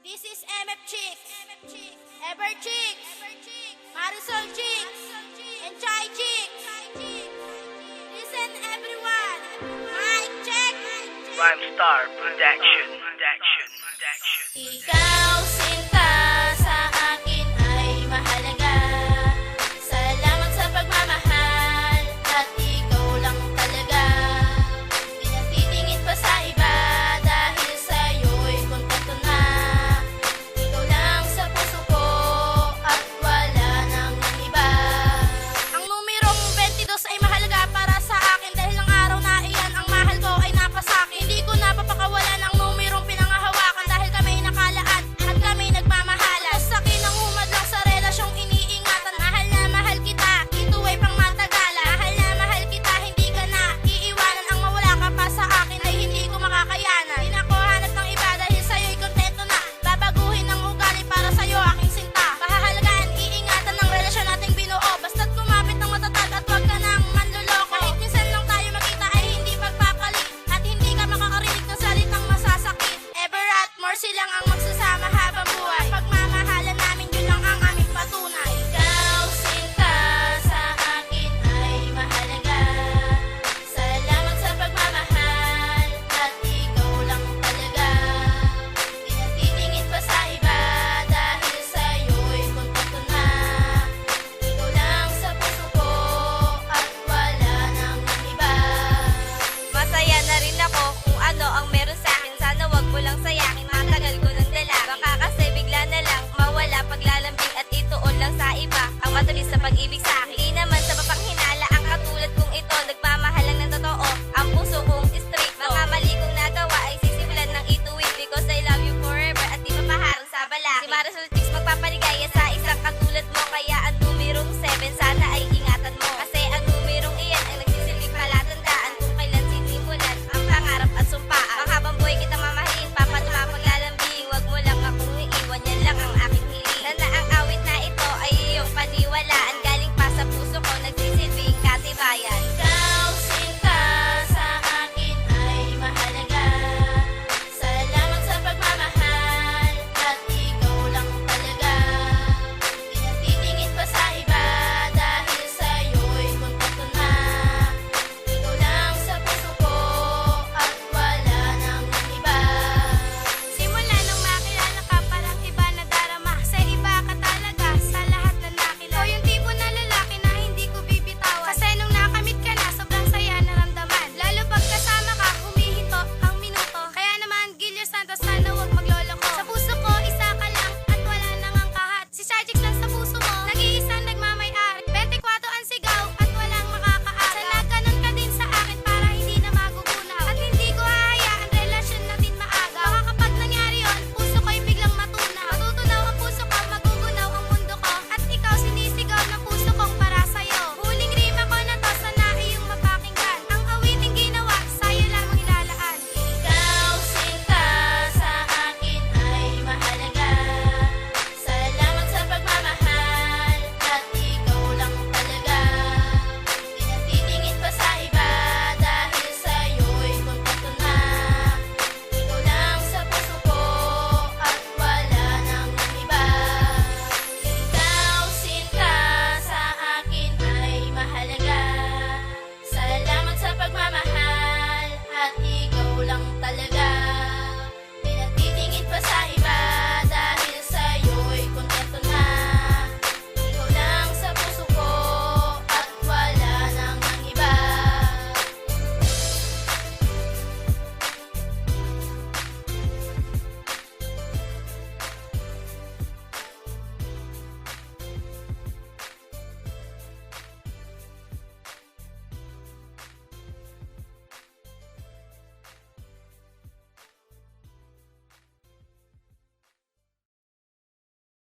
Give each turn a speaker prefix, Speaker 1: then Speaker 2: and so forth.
Speaker 1: This is MF Chicks, Ever Chicks, Marisol Chicks, and Chai Chicks. Listen everyone, mic check.
Speaker 2: Rhymestar Production.
Speaker 1: Ikaw sinta sa akin ay mahalaga. Salamat sa pagmamahal at ikaw lang talaga. Di natitingin pa sa iba dahil sa'yo'y kontento na. Ikaw lang sa puso ko at wala nang iba. Ang numerong 22 ay mahalaga para sa akin dahil ang araw na iyan ang mahal ko ay napasakin. Hindi ko napapakawalan ang numerong pinangahawakan dahil kami nakalaan at kami nagmamahalan. Sa akin ang humad lang sa relasyong iniingatan. Mahal na mahal kita, ito ay pang matagalan. Mahal na mahal kita, hindi ka na iiwanan. Ang mawala ka pa sa akin ay hindi ko makakayanan. Di na ko hanap ng iba dahil sa'yo'y kontento na. Babaguhin ang ugali para sa'yo aking sinta. Pahahalagaan, iingatan ng relasyon nating binuo. Basta't kumapit ng matatag at huwag ka nang manluloko. Kahit minsan lang tayo makita ay hindi pagpapalit at hindi ka makakarinig ng salitang masasakit. Ever at more silang ang magsasama habang buhay. Pagmamahalan namin yun lang ang aming patunay. Ikaw sinta sa akin ay mahalaga. Salamat sa pagmamahal at ikaw lang talaga. Di natitingin pa sa iba dahil sa'yo'y kontento na. Ikaw lang sa puso ko at wala nang iba.
Speaker 3: Masaya na rin ako kung ano ang meron sa akin. Sana wag mo lang sayakin, matagal ko nang dala. Baka kasi bigla na lang mawala paglalambing at ituon lang sa iba ang matulis sa pag-ibig sa akin. Di naman sa papanghinala ang katulad kong ito. Nagmamahal lang ng totoo, ang puso kong strict. Mga mali kong nagawa ay sisimulan ng ituwid because I love you forever at di mapaharang sa balakid. Si Marisol